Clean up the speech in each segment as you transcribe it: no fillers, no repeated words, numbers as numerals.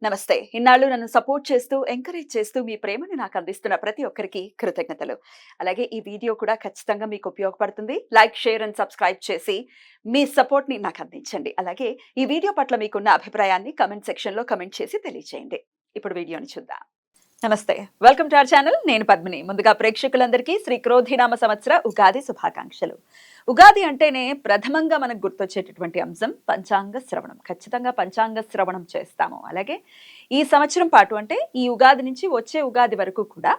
నమస్తే. ఇన్నాళ్ళు నన్ను సపోర్ట్ చేస్తూ, ఎంకరేజ్ చేస్తూ మీ ప్రేమని నాకు అందిస్తున్న ప్రతి ఒక్కరికి కృతజ్ఞతలు. అలాగే ఈ వీడియో కూడా ఖచ్చితంగా మీకు ఉపయోగపడుతుంది. లైక్, షేర్ అండ్ సబ్స్క్రైబ్ చేసి మీ సపోర్ట్‌ని నాకు అందించండి. అలాగే ఈ వీడియో పట్ల మీకున్న అభిప్రాయాన్ని కామెంట్ సెక్షన్‌లో కామెంట్ చేసి తెలియజేయండి. ఇప్పుడు వీడియోని చూద్దాం. నమస్తే. Welcome to our channel. నేను పద్మిని. ముందుగా ప్రేక్షకులందరికీ శ్రీ క్రోధినామ సంవత్సర ఉగాది శుభాకాంక్షలు. ఉగాది అంటేనే ప్రథమంగా మనకు గుర్తొచ్చేటటువంటి అంశం పంచాంగ శ్రవణం. ఖచ్చితంగా పంచాంగ శ్రవణం చేస్తాము. అలాగే ఈ సంవత్సరం పాటు అంటే ఈ ఉగాది నుంచి వచ్చే ఉగాది వరకు కూడా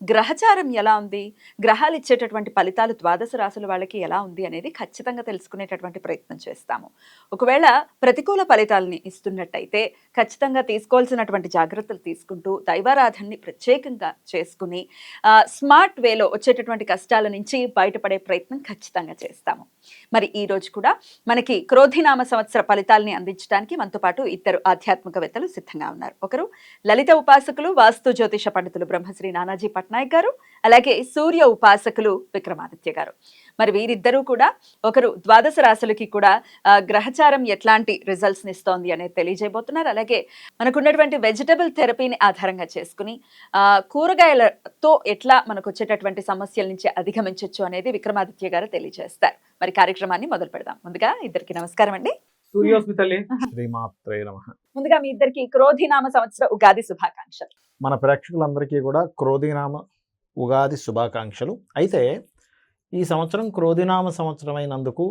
గ్రహచారం ఎలా ఉంది, గ్రహాలు ఇచ్చేటటువంటి ఫలితాలు ద్వాదశ రాశుల వాళ్ళకి ఎలా ఉంది అనేది ఖచ్చితంగా తెలుసుకునేటటువంటి ప్రయత్నం చేస్తాము. ఒకవేళ ప్రతికూల ఫలితాలని ఇస్తున్నట్టయితే ఖచ్చితంగా తీసుకోవాల్సినటువంటి జాగ్రత్తలు తీసుకుంటూ దైవారాధనని ప్రత్యేకంగా చేసుకుని స్మార్ట్ వేలో వచ్చేటటువంటి కష్టాల నుంచి బయటపడే ప్రయత్నం ఖచ్చితంగా చేస్తాము. మరి ఈ రోజు కూడా మనకి క్రోధినామ సంవత్సర ఫలితాలని అందించడానికి మనతో పాటు ఇద్దరు ఆధ్యాత్మికవేత్తలు సిద్ధంగా ఉన్నారు. ఒకరు లలిత ఉపాసకులు, వాస్తు జ్యోతిష పండితులు బ్రహ్మశ్రీ నానాజీ పట్నాయక్ గారు, అలాగే సూర్య ఉపాసకులు విక్రమాదిత్య గారు. మరి వీరిద్దరూ కూడా ఒకరు ద్వాదశ రాశులకి కూడా గ్రహచారం ఎట్లాంటి రిజల్ట్స్ ఇస్తోంది అనేది తెలియజేయబోతున్నారు. అలాగే మనకున్నటువంటి వెజిటబుల్ థెరపీని ఆధారంగా చేసుకుని కూరగాయలతో ఎట్లా మనకు వచ్చేటటువంటి సమస్యల నుంచి అధిగమించవచ్చు అనేది విక్రమాదిత్య గారు తెలియజేస్తారు. మరి కార్యక్రమాన్ని మొదలు పెడదాం. ముందుగా ఇద్దరికి నమస్కారం అండి. ముందుగా మీ ఇద్దరికి క్రోధినామ సంవత్సర ఉగాది శుభాకాంక్షలు. మన ప్రేక్షకులందరికీ కూడా క్రోధినామ ఉగాది శుభాకాంక్షలు. అయితే ఈ సంవత్సరం క్రోధినామ సంవత్సరం అయినందుకు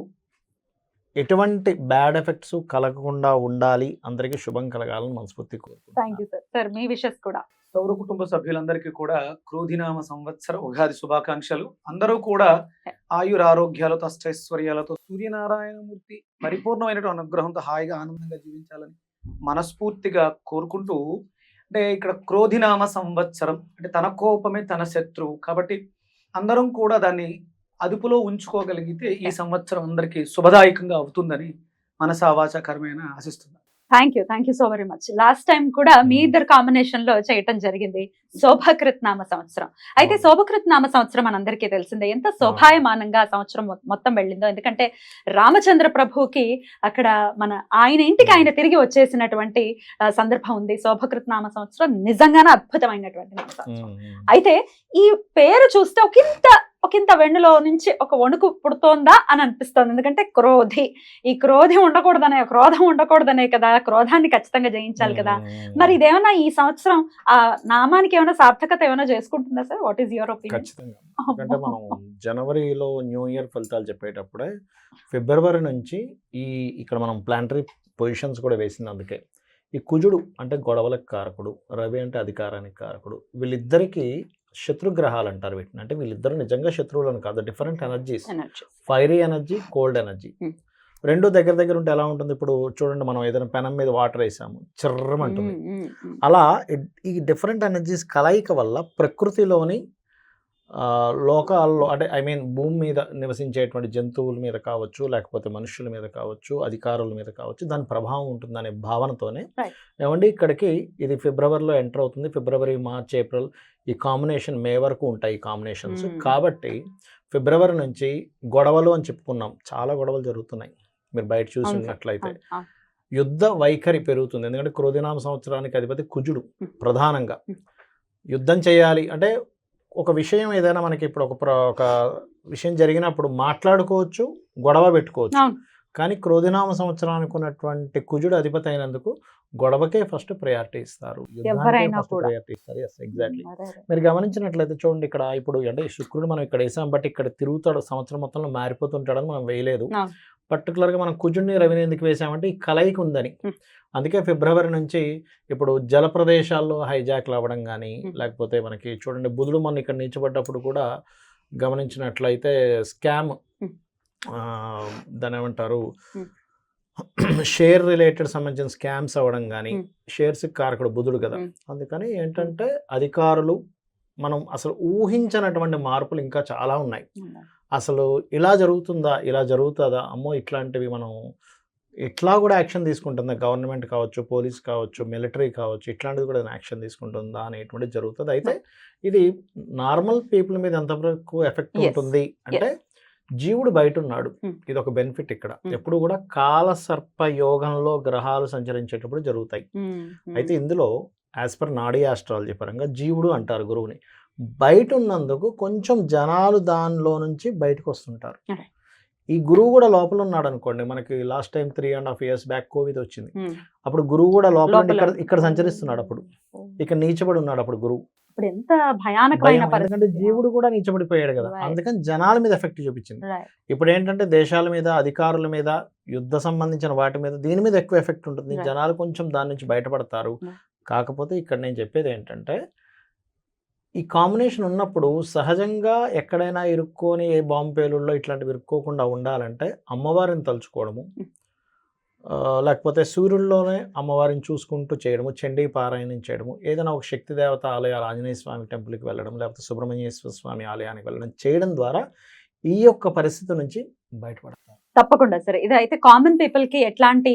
ఎటువంటి బ్యాడ్ ఎఫెక్ట్స్ కలగకుండా ఉండాలి, అందరికీ శుభం కలగాలని మనస్ఫూర్తి కోరుకుంటున్నాను. మీ విషెస్ కూడా సౌర కుటుంబ సభ్యులందరికీ కూడా క్రోధినామ సంవత్సర ఉగాది శుభాకాంక్షలు. అందరూ కూడా ఆయురారోగ్యాలతో అష్టైశ్వర్యాలతో సూర్యనారాయణమూర్తి పరిపూర్ణమైనటువంటి అనుగ్రహంతో హాయిగా ఆనందంగా జీవించాలని మనస్ఫూర్తిగా కోరుకుంటూ, అంటే ఇక్కడ క్రోధినామ సంవత్సరం అంటే తన కోపమే తన శత్రువు కాబట్టి అందరం కూడా దాన్ని అదుపులో ఉంచుకోగలిగితే ఈ సంవత్సరం అందరికీ శుభదాయకంగా అవుతుందని మనసా వాచా కర్మేణ ఆశిస్తున్నాను. Thank you so very much. Last time కూడా మీ ఇద్దరు కాంబినేషన్ లో చేయటం జరిగింది శోభకృత్ నామ సంవత్సరం. అయితే శోభకృత్ నామ సంవత్సరం మనందరికీ తెలిసిందే ఎంత శోభాయమానంగా సంవత్సరం మొత్తం వెళ్ళిందో. ఎందుకంటే రామచంద్ర ప్రభుకి అక్కడ ఆయన ఇంటికి ఆయన తిరిగి వచ్చేసినటువంటి సందర్భం ఉంది. శోభకృత్ నామ సంవత్సరం నిజంగానే అద్భుతమైనటువంటి నామ సంవత్సరం. అయితే ఈ పేరు చూస్తే ఒకంత వెన్నులో నుంచి ఒక వణుకు పుడుతోందా అని అనిపిస్తోంది. ఎందుకంటే ఈ క్రోధం ఉండకూడదనే కదా, క్రోధాన్ని ఖచ్చితంగా జయించాలి కదా. మరి ఇదేమన్నా ఈ సంవత్సరం ఆ నామానికి ఏమైనా సార్థకత ఏమైనా చేసుకుంటుందా sir? What is your opinion? ఖచ్చితంగా. ఎందుకంటే మనం జనవరిలో న్యూ ఇయర్ ఫలితాలు చెప్పేటప్పుడే ఫిబ్రవరి నుంచి ఇక్కడ మనం ప్లానటరీ పొజిషన్స్ కూడా వేసింది. అందుకే ఈ కుజుడు అంటే గొడవలకు కారకుడు, రవి అంటే అధికారానికి కారకుడు, వీళ్ళిద్దరికీ శత్రుగ్రహాలు అంటారు వీటిని. అంటే వీళ్ళిద్దరు నిజంగా శత్రువులను కాదు, different energies, fiery energy, cold energy. రెండు దగ్గర ఉంటే ఎలా ఉంటుంది? ఇప్పుడు చూడండి, మనం ఏదైనా పెనం మీద వాటర్ వేసాము, చిర్రమంటుంది. అలా ఈ డిఫరెంట్ ఎనర్జీస్ కలయిక వల్ల ప్రకృతిలోని లోకాల్లో అంటే భూమి మీద నివసించేటువంటి జంతువుల మీద కావచ్చు, లేకపోతే మనుషుల మీద కావచ్చు, అధికారుల మీద కావచ్చు, దాని ప్రభావం ఉంటుందనే భావనతోనే ఏమండి ఇక్కడికి ఇది ఫిబ్రవరిలో ఎంటర్ అవుతుంది. ఫిబ్రవరి, మార్చ్, ఏప్రిల్ ఈ కాంబినేషన్ మే వరకు ఉంటాయి ఈ కాంబినేషన్స్. కాబట్టి ఫిబ్రవరి నుంచి గొడవలు అని చెప్పుకున్నాం, చాలా గొడవలు జరుగుతున్నాయి. మీరు బయట చూసినట్లయితే యుద్ధ వైఖరి పెరుగుతుంది. ఎందుకంటే క్రోధినామ సంవత్సరానికి అధిపతి కుజుడు. ప్రధానంగా యుద్ధం చేయాలి అంటే ఒక విషయం ఏదైనా మనకి ఇప్పుడు ఒక విషయం జరిగినప్పుడు మాట్లాడుకోవచ్చు, గొడవ పెట్టుకోవచ్చు. కానీ క్రోధినామ సంవత్సరానికి ఉన్నటువంటి కుజుడు అధిపతి అయినందుకు గొడవకే ఫస్ట్ ప్రయారిటీ ఇస్తారు, ప్రయారిటీ ఇస్తారు. ఎగ్జాక్ట్లీ. మీరు గమనించినట్లయితే చూడండి, ఇక్కడ ఇప్పుడు అంటే శుక్రుడు మనం ఇక్కడ వేసాం, బట్ ఇక్కడ తిరుగుతాడు, సంవత్సరం మొత్తంలో మారిపోతుంటాడని మనం వేయలేదు. పర్టికులర్గా మనం కుజుడిని, రవిని ఎందుకు వేసామంటే ఈ కలయిక ఉందని. అందుకే ఫిబ్రవరి నుంచి ఇప్పుడు జల ప్రదేశాల్లో హైజాక్లు అవ్వడం కానీ, లేకపోతే మనకి చూడండి బుధుడు మొన్న ఇక్కడ నిలిచిపడ్డప్పుడు కూడా గమనించినట్లయితే స్కామ్, దాని ఏమంటారు, షేర్ రిలేటెడ్ సంబంధించిన స్కామ్స్ అవ్వడం కానీ, షేర్స్ కారకుడు బుధుడు కదా. అందుకని ఏంటంటే అధికారులు మనం అసలు ఊహించినటువంటి మార్పులు ఇంకా చాలా ఉన్నాయి. అసలు ఇలా జరుగుతుందా, ఇలా జరుగుతుందా, అమ్మో ఇట్లాంటివి మనం ఇట్లా కూడా యాక్షన్ తీసుకుంటుందా, గవర్నమెంట్ కావచ్చు, పోలీస్ కావచ్చు, మిలిటరీ కావచ్చు, ఇట్లాంటిది కూడా యాక్షన్ తీసుకుంటుందా అనేటువంటిది జరుగుతుంది. అయితే ఇది నార్మల్ పీపుల్ మీద ఎంతవరకు ఎఫెక్ట్ ఉంటుంది అంటే జీవుడు బయట ఉన్నాడు. Hmm. ఇది ఒక బెనిఫిట్ ఇక్కడ. Hmm. ఎప్పుడు కూడా కాలసర్ప యోగంలో గ్రహాలు సంచరించేటప్పుడు జరుగుతాయి. అయితే ఇందులో యాజ్ పర్ నాడీ ఆస్ట్రాలజీ పరంగా జీవుడు అంటారు గురువుని. బయట ఉన్నందుకు కొంచెం జనాలు దానిలో నుంచి బయటకు వస్తుంటారు. Okay. ఈ గురువు కూడా లోపల ఉన్నాడు అనుకోండి. మనకి last time 3.5 years back Covid వచ్చింది. అప్పుడు గురువు కూడా లోపల ఉండి ఇక్కడ సంచరిస్తున్నాడు. అప్పుడు ఇక్కడ నీచబడి ఉన్నాడు అప్పుడు గురువు. ఇప్పుడు ఎంత భయానకమైన భయం, ఎందుకంటే జీవుడు కూడా నీచబడిపోయాడు కదా. Right. అందుకని జనాల మీద ఎఫెక్ట్ చూపించింది. ఇప్పుడు ఏంటంటే దేశాల మీద, అధికారుల మీద, యుద్ధ సంబంధించిన వాటి మీద, దీని మీద ఎక్కువ ఎఫెక్ట్ ఉంటుంది. Right. జనాలు కొంచెం దాని నుంచి బయటపడతారు. Right. కాకపోతే ఇక్కడ నేను చెప్పేది ఏంటంటే ఈ కాంబినేషన్ ఉన్నప్పుడు సహజంగా ఎక్కడైనా ఇరుక్కొని ఏ బాంబు పేలుల్లో ఇట్లాంటివి ఇరుక్కోకుండా ఉండాలంటే అమ్మవారిని తలుచుకోవడము, లేకపోతే సూర్యుల్లోనే అమ్మవారిని చూసుకుంటూ చేయడము, చండీ పారాయణం చేయడము, ఏదైనా ఒక శక్తి దేవత ఆలయాలు, ఆంజనేయ స్వామి టెంపుల్కి వెళ్ళడం, లేకపోతే సుబ్రహ్మణ్యేశ్వర స్వామి ఆలయానికి వెళ్ళడం చేయడం ద్వారా ఈ యొక్క పరిస్థితి నుంచి బయటపడతారు. తప్పకుండా సరే. ఇది అయితే కామన్ పీపుల్ కి ఎట్లాంటి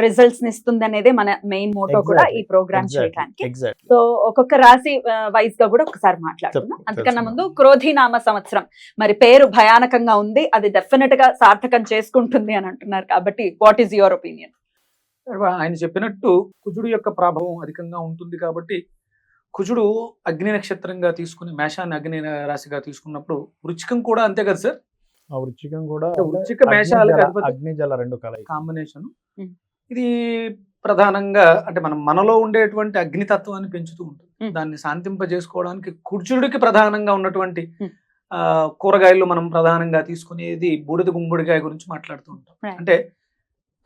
రిజల్ట్స్ ఇస్తుంది అనేది మన మెయిన్ మోటో కూడా ఈ ప్రోగ్రామ్ చేయడానికి. ఎగ్జాక్ట్లీ. సో ఒక్కొక్క రాశి వైజ్ గా కూడా ఒకసారి మాట్లాడుకుందాం. అంతకన్నా ముందు క్రోధినామ సంవత్సరం మరి పేరు భయానకంగా ఉంది, అది డెఫినెట్ గా సార్థకం చేసుకుంటుంది అని అంటున్నారు. కాబట్టి వాట్ ఈస్ యువర్ ఒపీనియన్? ఆయన చెప్పినట్టు కుజుడు యొక్క ప్రభావం అధికంగా ఉంటుంది కాబట్టి కుజుడు అగ్ని నక్షత్రంగా తీసుకుని మేషాన్ని అగ్ని రాశిగా తీసుకున్నప్పుడు వృచ్చికం కూడా అంతే కదా సార్. ఆ వృచ్చికం కూడా వృచ్చిక మేషాలకు అగ్ని జల రెండు కలయిక కాంబినేషన్. ఇది ప్రధానంగా అంటే మనలో ఉండేటువంటి అగ్నితత్వాన్ని పెంచుతూ ఉంటుంది. దాన్ని శాంతింపజేసుకోవడానికి కుజుడికి ప్రధానంగా ఉన్నటువంటి కూరగాయలు మనం ప్రధానంగా తీసుకునేది బూడిద గుమ్మడికాయ గురించి మాట్లాడుతూ ఉంటాం. అంటే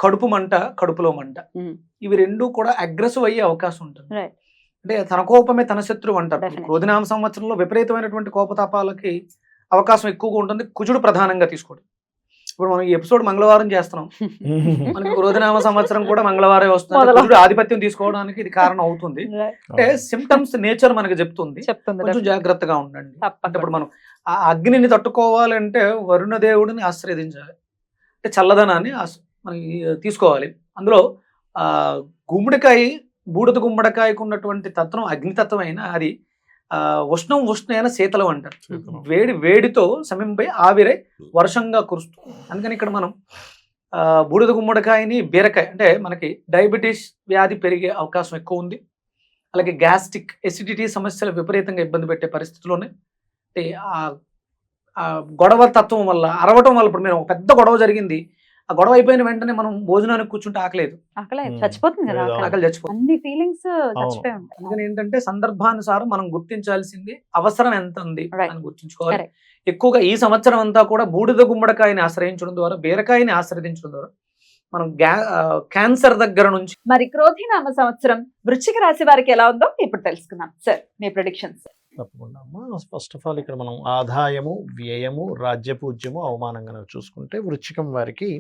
కడుపు మంట, కడుపులో మంట, ఇవి రెండు కూడా అగ్రెసివ్ అయ్యే అవకాశం ఉంటుంది. అంటే తన కోపమే తన శత్రువు అంటారు. క్రోధినామ సంవత్సరంలో విపరీతమైనటువంటి కోపతాపాలకి అవకాశం ఎక్కువగా ఉంటుంది కుజుడు ప్రధానంగా తీసుకోవడం. ఇప్పుడు మనం ఈ ఎపిసోడ్ మంగళవారం చేస్తున్నాం, మనకి క్రోధినామ సంవత్సరం కూడా మంగళవారం వస్తుంది. కుజుడు ఆధిపత్యం తీసుకోవడానికి ఇది కారణం అవుతుంది. అంటే సిమ్టమ్స్ నేచర్ మనకి చెప్తుంది, కొంచెం జాగ్రత్తగా ఉండండి. అంటే ఇప్పుడు మనం ఆ అగ్నిని తట్టుకోవాలంటే వరుణ దేవుడిని ఆశ్రయించాలి, అంటే చల్లదనాన్ని మనకి తీసుకోవాలి. అందులో గుమ్మడికాయ, బూడిద గుమ్మడికాయకు ఉన్నటువంటి తత్వం అగ్నితత్వం అయినా అది ఉష్ణైన శీతలం అంటారు. వేడితో సమయంపై ఆవిరై వర్షంగా కురుస్తుంది. అందుకని ఇక్కడ మనం బూడిద గుమ్మడికాయని, బీరకాయ, అంటే మనకి డయాబెటీస్ వ్యాధి పెరిగే అవకాశం ఎక్కువ ఉంది. అలాగే గ్యాస్ట్రిక్ ఎసిడిటీ సమస్యలు విపరీతంగా ఇబ్బంది పెట్టే పరిస్థితుల్లోనే ఆ గొడవ తత్వం వల్ల, అరవటం వల్ల, ఇప్పుడు మీరు ఒక పెద్ద గొడవ జరిగింది, ఆ గొడవ అయిపోయిన వెంటనే మనం భోజనానికి కూర్చుంటే ఆకలేదు, చచ్చిపోతుంది కదా, ఆకలి చచ్చిపోతుంది. అన్ని ఫీలింగ్స్ చచ్చిపోయి ఉంటాయి. అందుకని ఏంటంటే సందర్భానుసారం మనం గుర్తించాల్సింది అవసరం ఎంత ఉంది అని గుర్తించుకోవాలి. ఎక్కువగా ఈ సంవత్సరం అంతా కూడా బూడిద గుమ్మడికాయని ఆశ్రయించడం ద్వారా, బీరకాయని ఆశ్రయించడం ద్వారా మనం క్యాన్సర్ దగ్గర నుంచి. మరి క్రోధినామ సంవత్సరం వృశ్చిక రాశి వారికి ఎలా ఉందో ఇప్పుడు తెలుసుకుందాం సార్, మీ ప్రెడిక్షన్స్. తప్పకుండా అమ్మా. ఫస్ట్ ఆఫ్ ఆల్ ఇక్కడ మనం ఆదాయము, వ్యయము, రాజ్యపూజ్యము, అవమానంగా చూసుకుంటే వృశ్చికం వారికి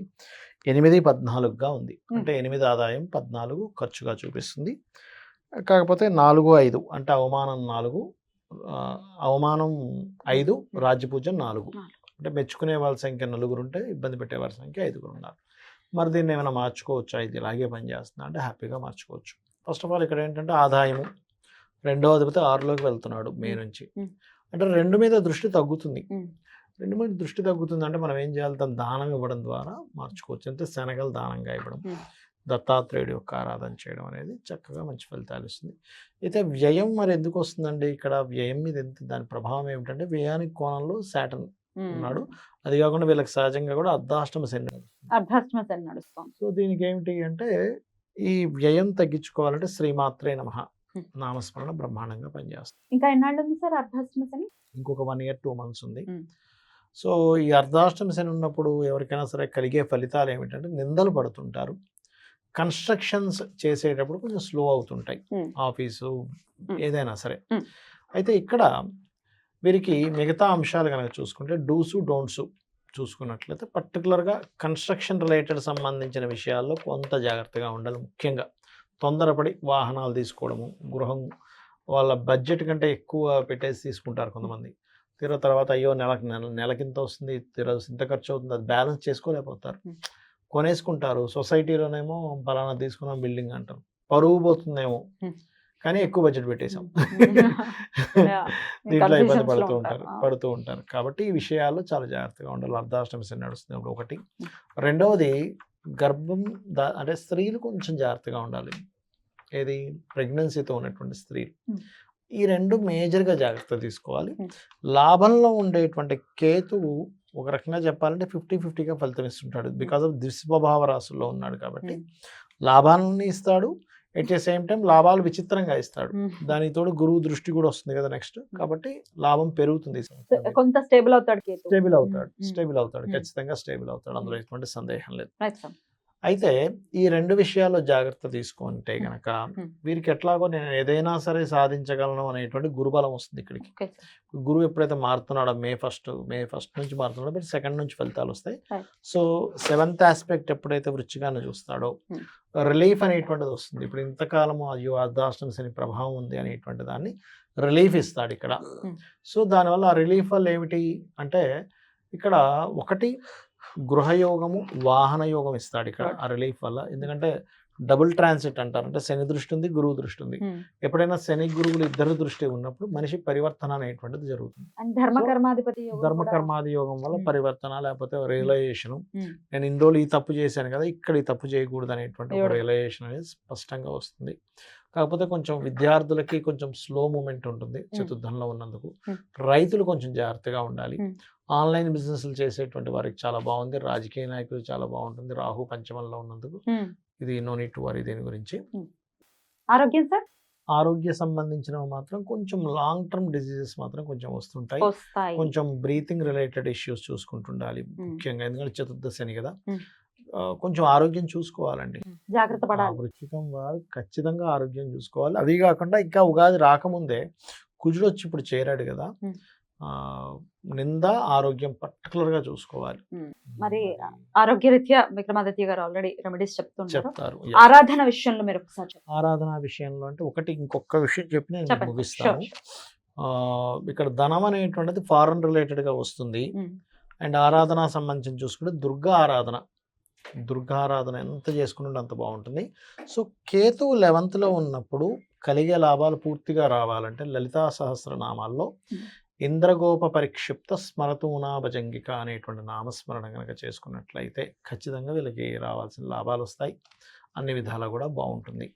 8-14గా ఉంది. అంటే 8 ఆదాయం, 14 ఖర్చుగా చూపిస్తుంది. కాకపోతే 4-5 అంటే అవమానం 4, అవమానం 5, రాజ్యపూజ్యం 4. అంటే మెచ్చుకునే వాళ్ళ సంఖ్య 4 ఉంటే ఇబ్బంది పెట్టే వాళ్ళ సంఖ్య 5 ఉన్నారు. మరి దీన్ని ఏమైనా మార్చుకోవచ్చా, ఇది ఇలాగే పనిచేస్తుందా అంటే హ్యాపీగా మార్చుకోవచ్చు. ఫస్ట్ ఆఫ్ ఆల్ ఇక్కడ ఏంటంటే ఆదాయము, 2వ అధిపతి 6లోకి వెళ్తున్నాడు మే నుంచి. అంటే 2 మీద దృష్టి తగ్గుతుంది. 2 మీద దృష్టి తగ్గుతుంది అంటే మనం ఏం చేయాలి, దాన్ని దానం ఇవ్వడం ద్వారా మార్చుకోవచ్చు. అంటే శనగలు దానంగా ఇవ్వడం, దత్తాత్రేయుడి యొక్క ఆరాధన చేయడం అనేది చక్కగా మంచి ఫలితాలు ఇస్తుంది. అయితే వ్యయం మరి ఎందుకు వస్తుందండి ఇక్కడ? వ్యయం మీద దాని ప్రభావం ఏమిటంటే వ్యయానికి కోణంలో శాటర్న్ ఉన్నాడు. అది కాకుండా వీళ్ళకి సహజంగా కూడా అర్ధాష్టమ శని నడుస్తుంది. సో దీనికి ఏమిటి అంటే ఈ వ్యయం తగ్గించుకోవాలంటే శ్రీమాత్రే నమః నామస్మరణ బ్రహ్మాండంగా పనిచేస్తుంది. ఇంకా ఎన్నాళ్ళు ఉంది సార్ అర్ధాష్టమ శని? ఇంకొక 1 year 2 months ఉంది. సో ఈ అర్ధాష్టమ శని ఉన్నప్పుడు ఎవరికైనా సరే కలిగే ఫలితాలు ఏమిటంటే నిందలు పడుతుంటారు, కన్స్ట్రక్షన్స్ చేసేటప్పుడు కొంచెం స్లో అవుతుంటాయి, ఆఫీసు ఏదైనా సరే. అయితే ఇక్కడ వీరికి మిగతా అంశాలు కనుక చూసుకుంటే డూసు డోంట్స్ చూసుకున్నట్లయితే పర్టికులర్గా కన్స్ట్రక్షన్ రిలేటెడ్ సంబంధించిన విషయాల్లో కొంత జాగ్రత్తగా ఉండాలి. ముఖ్యంగా తొందరపడి వాహనాలు తీసుకోవడము, గృహం వాళ్ళ బడ్జెట్ కంటే ఎక్కువ పెట్టేసి తీసుకుంటారు కొంతమంది. తర్వాత అయ్యో నెలకింత వస్తుంది, ఇంత ఖర్చు అవుతుంది, అది బ్యాలెన్స్ చేసుకోలేకపోతారు, కొనేసుకుంటారు. సొసైటీలోనేమో పలానా తీసుకున్నాం బిల్డింగ్ అంటారు, పరువు పోతుందేమో, కానీ ఎక్కువ బడ్జెట్ పెట్టేసాం. Yeah. దీంట్లో ఇబ్బంది Confusions లో పడుతూ ఉంటారు. కాబట్టి ఈ విషయాల్లో చాలా జాగ్రత్తగా ఉండాలి. అర్ధాష్టమి శని నడుస్తుంది ఇప్పుడు ఒకటి. రెండవది గర్భం అంటే స్త్రీలు కొంచెం జాగ్రత్తగా ఉండాలి. ఏది ప్రెగ్నెన్సీతో ఉన్నటువంటి స్త్రీలు. ఈ రెండు మేజర్గా జాగ్రత్త తీసుకోవాలి. లాభంలో ఉండేటువంటి కేతువు ఒక రకంగా చెప్పాలంటే 50-50గా ఫలితం ఇస్తుంటాడు. బికాస్ ఆఫ్ దుస్వభావ రాశుల్లో ఉన్నాడు కాబట్టి లాభాన్ని ఇస్తాడు. ఎట్ ద సేమ్ టైం లాభాలు విచిత్రంగా ఇస్తాడు. దానికి తోడు గురువు దృష్టి కూడా వస్తుంది కదా నెక్స్ట్. కాబట్టి లాభం పెరుగుతుంది. కొంత స్టేబుల్ అవుతాడు కేతు. స్టేబుల్ అవుతాడు ఖచ్చితంగా స్టేబుల్ అవుతాడు. అందులో ఎటువంటి సందేహం లేదు. Right, sir. అయితే ఈ రెండు విషయాల్లో జాగ్రత్త తీసుకుంటే గనక వీరికి ఎట్లాగో నేను ఏదైనా సరే సాధించగలను అనేటువంటి గురుబలం వస్తుంది ఇక్కడికి. Okay. గురువు ఎప్పుడైతే మారుతున్నాడో మే ఫస్ట్ నుంచి మారుతున్నాడో బట్ సెకండ్ నుంచి ఫలితాలు వస్తాయి. సో 7th ఆస్పెక్ట్ ఎప్పుడైతే వృచ్చికాన్ని చూస్తాడో రిలీఫ్ అనేటువంటిది వస్తుంది. ఇప్పుడు ఇంతకాలము అయ్యో అర్ధాష్టమి శని ప్రభావం ఉంది అనేటువంటి దాన్ని రిలీఫ్ ఇస్తాడు ఇక్కడ. సో దానివల్ల ఆ రిలీఫ్ వల్ల ఏమిటి అంటే ఇక్కడ ఒకటి గృహయోగము వాహన యోగం ఇస్తాడు ఇక్కడ ఆ రిలీఫ్ వల్ల. ఎందుకంటే డబుల్ ట్రాన్సిట్ అంటారు. అంటే శని దృష్టి ఉంది, గురువు దృష్టి ఉంది. ఎప్పుడైనా శని గురువులు ఇద్దరు దృష్టి ఉన్నప్పుడు మనిషి పరివర్తన అనేటువంటిది జరుగుతుంది. ధర్మకర్మాది యోగం వల్ల పరివర్తన, లేకపోతే రియలైజేషన్. నేను ఇన్ని రోజులు ఈ తప్పు చేశాను కదా, ఇక్కడ ఈ తప్పు చేయకూడదు అనేటువంటి ఒక రియలైజేషన్ అనేది స్పష్టంగా వస్తుంది. కాకపోతే కొంచెం విద్యార్థులకి కొంచెం స్లో మూమెంట్ ఉంటుంది చతుర్థంలో ఉన్నందుకు. రైతులు కొంచెం జాగ్రత్తగా ఉండాలి. ఆన్లైన్ బిజినెస్లు చేసేటువంటి వారికి చాలా బాగుంది. రాజకీయ నాయకులు చాలా బాగుంటుంది. రాహు పంచమంలో ఉన్నందుకు ఇది నో నీడ్ టు వరీ దీని గురించి. ఆరోగ్యం సార్, ఆరోగ్య సంబంధించినవి మాత్రం కొంచెం లాంగ్ టర్మ్ డిసీజెస్ మాత్రం కొంచెం వస్తుంటాయి. కొంచెం బ్రీతింగ్ రిలేటెడ్ ఇష్యూస్ చూసుకుంటుండాలి ముఖ్యంగా. ఎందుకంటే చతుర్థ శని కదా, కొంచెం ఆరోగ్యం చూసుకోవాలండి. జాగ్రత్త పడాలి. వృశ్చికం వారు ఖచ్చితంగా ఆరోగ్యం చూసుకోవాలి. అది కాకుండా ఇంకా ఉగాది రాకముందే కుజుడు వచ్చి ఇప్పుడు చేరాడు కదా, నింద ఆరోగ్యం పర్టికులర్గా చూసుకోవాలి. మరి ఆరోగ్య రీత్యా విక్రమాదిత్య గారు ఆల్రెడీ రెమెడీస్ చెప్తారు. ఆరాధన విషయంలో మీరు ఒకసారి ఆరాధన విషయంలో అంటే ఒకటి ఇంకొక విషయం చెప్పి నేను ముగిస్తాను. ఇక్కడ ధనం అనేటువంటిది ఫారెన్ రిలేటెడ్గా వస్తుంది. అండ్ ఆరాధన సంబంధించి చూసుకుంటే దుర్గా ఆరాధన ఎంత చేసుకుంటే అంత బాగుంటుంది. సో కేతువు 11th ఉన్నప్పుడు కలిగే లాభాలు పూర్తిగా రావాలంటే లలితా సహస్రనామాల్లో ఇంద్రగోప పరిక్షిప్త స్మరతూనాభజంగిక అనేటువంటి నామస్మరణ కనుక చేసుకున్నట్లయితే ఖచ్చితంగా వీళ్ళకి రావాల్సిన లాభాలు వస్తాయి. అన్ని విధాలా కూడా బాగుంటుంది.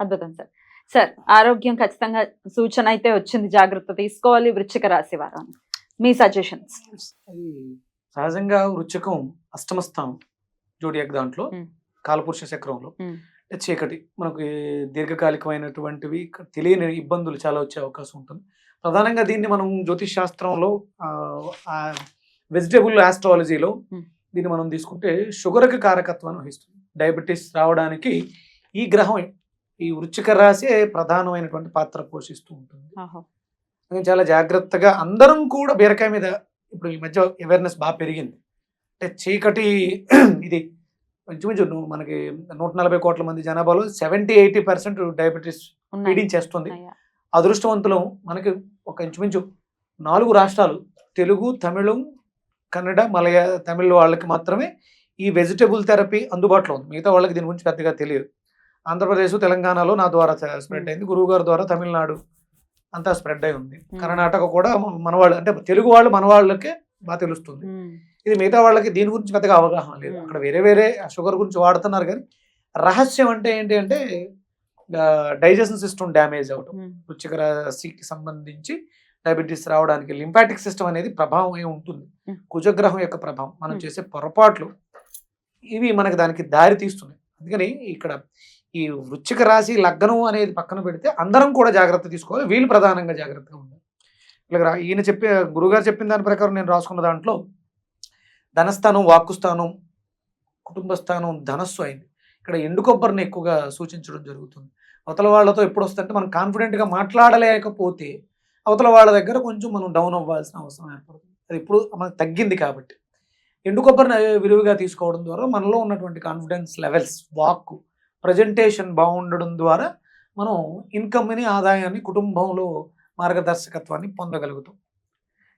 అద్భుతం సార్. సార్ ఆరోగ్యం ఖచ్చితంగా సూచన అయితే వచ్చింది, జాగ్రత్త తీసుకోవాలి వృశ్చిక రాశి వారు. మీ సజెషన్స్? సహజంగా వృశ్చికం అష్టమ స్థానం జోడియాక్ దాంట్లో కాలపురుష చక్రంలో చీకటి, మనకు దీర్ఘకాలికమైనటువంటివి తెలియని ఇబ్బందులు చాలా వచ్చే అవకాశం ఉంటుంది. ప్రధానంగా దీన్ని మనం జ్యోతిష్ శాస్త్రంలో వెజిటబుల్ ఆస్ట్రాలజీలో దీన్ని మనం తీసుకుంటే షుగర్కి కారకత్వాన్ని వహిస్తుంది. డయాబెటీస్ రావడానికి ఈ గ్రహం, ఈ వృశ్చిక రాశి ప్రధానమైనటువంటి పాత్ర పోషిస్తూ ఉంటుంది. చాలా జాగ్రత్తగా అందరం కూడా బీరకాయ మీద ఇప్పుడు ఈ మధ్య అవేర్నెస్ బాగా పెరిగింది. అంటే చీకటి ఇది ఇంచుమించు మనకి 140 కోట్ల మంది జనాభాలో 70-80% డయాబెటీస్ పీడించేస్తుంది. అదృష్టవంతులం మనకి ఒక ఇంచుమించు 4 రాష్ట్రాలు, తెలుగు, తమిళం, కన్నడ, తమిళ వాళ్ళకి మాత్రమే ఈ వెజిటబుల్ థెరపీ అందుబాటులో ఉంది. మిగతా వాళ్ళకి దీని గురించి పెద్దగా తెలియదు. ఆంధ్రప్రదేశ్, తెలంగాణలో నా ద్వారా స్ప్రెడ్ అయింది, గురువు గారి ద్వారా తమిళనాడు అంతా స్ప్రెడ్ అయి ఉంది. కర్ణాటక కూడా మన వాళ్ళు, అంటే తెలుగు వాళ్ళు మన వాళ్ళకే బాగా తెలుస్తుంది. ఇది మిగతా వాళ్ళకి దీని గురించి పెద్దగా అవగాహన లేదు. అక్కడ వేరే షుగర్ గురించి వాడుతున్నారు. కానీ రహస్యం అంటే ఏంటి అంటే డైజెషన్ సిస్టమ్ డ్యామేజ్ అవడం, వృశ్చిక రాశికి సంబంధించి డయాబెటీస్ రావడానికి లింఫాటిక్ సిస్టమ్ అనేది ప్రభావం ఉంటుంది. కుజగ్రహం యొక్క ప్రభావం, మనం చేసే పొరపాట్లు ఇవి మనకి దానికి దారి తీస్తున్నాయి. అందుకని ఇక్కడ ఈ వృశ్చిక రాశి లగ్నం అనేది పక్కన పెడితే అందరం కూడా జాగ్రత్త తీసుకోవాలి. వీళ్ళు ప్రధానంగా జాగ్రత్తగా ఉండాలి. ఇలా ఈయన గురుగారు చెప్పిన దాని ప్రకారం నేను రాసుకున్న దాంట్లో ధనస్థానం, వాక్కుస్థానం, కుటుంబ స్థానం ధనస్సు అయింది. ఇక్కడ ఎండు కొబ్బరిని ఎక్కువగా సూచించడం జరుగుతుంది. అవతల వాళ్ళతో ఎప్పుడు వస్తుంటే మనం కాన్ఫిడెంట్గా మాట్లాడలేకపోతే అవతల వాళ్ళ దగ్గర కొంచెం మనం డౌన్ అవ్వాల్సిన అవసరం ఏర్పడుతుంది. అది ఇప్పుడు మనకు తగ్గింది కాబట్టి ఎండు కొబ్బరిని విరివిగా తీసుకోవడం ద్వారా మనలో ఉన్నటువంటి కాన్ఫిడెన్స్ లెవెల్స్, వాక్కు, ప్రజెంటేషన్ బాగుండడం ద్వారా మనం ఇన్కమ్ని, ఆదాయాన్ని, కుటుంబంలో మార్గదర్శకత్వాన్ని పొందగలుగుతాం.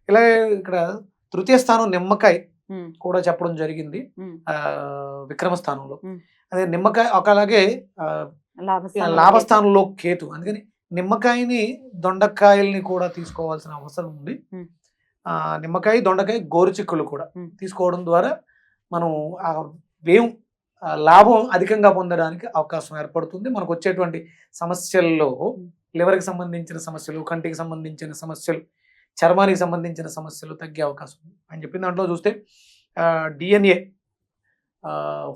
ఇలాగే ఇక్కడ తృతీయ స్థానం నిమ్మకాయ కూడా చెప్పడం జరిగింది విక్రమ స్థానంలో. అదే నిమ్మకాయ అలాగే లాభస్థానంలో కేతు, అందుకని నిమ్మకాయని దొండకాయల్ని కూడా తీసుకోవాల్సిన అవసరం ఉంది. నిమ్మకాయ, దొండకాయ, గోరుచిక్కులు కూడా తీసుకోవడం ద్వారా మనం ఆ వ్యయం లాభం అధికంగా పొందడానికి అవకాశం ఏర్పడుతుంది. మనకు వచ్చేటువంటి సమస్యల్లో లివర్కి సంబంధించిన సమస్యలు, కంటికి సంబంధించిన సమస్యలు, చర్మానికి సంబంధించిన సమస్యలు తగ్గే అవకాశం ఉంది అని చెప్పిన దాంట్లో చూస్తే DNA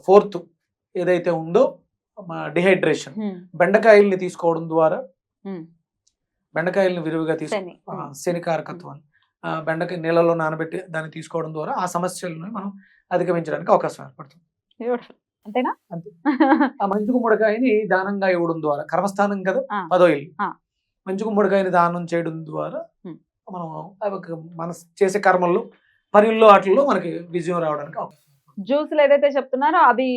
4th ఏదైతే ఉందో డిహైడ్రేషన్, బెండకాయల్ని తీసుకోవడం ద్వారా బెండకాయల్ని విరివిగా శనికారకత్వాన్ని బెండకాయ నీళ్ళలో నానబెట్టి దాన్ని తీసుకోవడం ద్వారా ఆ సమస్యలను మనం అధిగమించడానికి అవకాశం ఏర్పడుతుంది. అంతేనా? అంతే. ఆ మంచు గుమ్మడికాయని దానంగా ఇవ్వడం ద్వారా, కర్మస్థానం కదా 10వ ఇల్లు, మంచు గుమ్మడికాయని దానం చేయడం ద్వారా మనం మన చేసే కర్మల్లో, పనుల్లో, వాటిల్లో మనకి విజయం రావడానికి అవకాశం. జ్యూసులు ఏదైతే చెప్తున్నారో అవి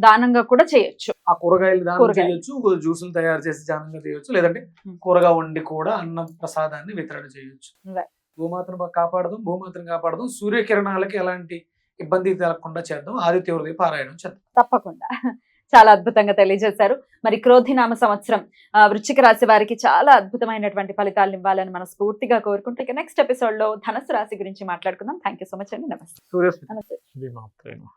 దానంగా కూడా చేయొచ్చు. ఆ కూరగాయలు దానం చేయొచ్చు, జ్యూసులు తయారు చేసి దానంగా చేయొచ్చు, లేదంటే కూరగా వండి కూడా అన్న ప్రసాదాన్ని వితరణ చేయొచ్చు. భూమాతను కాపాడదాం, సూర్యకిరణాలకి ఎలాంటి ఇబ్బంది కలగకుండా చేద్దాం, ఆదిత్య హృదయ పారాయణం చేద్దాం. తప్పకుండా చాలా అద్భుతంగా తెలియజేశారు. మరి క్రోధినామ సంవత్సరం వృశ్చిక రాశి వారికి చాలా అద్భుతమైనటువంటి ఫలితాలు ఇవ్వాలని మనం స్ఫూర్తిగా కోరుకుంటూ ఇక నెక్స్ట్ ఎపిసోడ్ లో ధనస్సు రాశి గురించి మాట్లాడుకుందాం. థ్యాంక్ యూ సో మచ్ అండి. నమస్తే. సూర్యస్మిత. నమస్తే.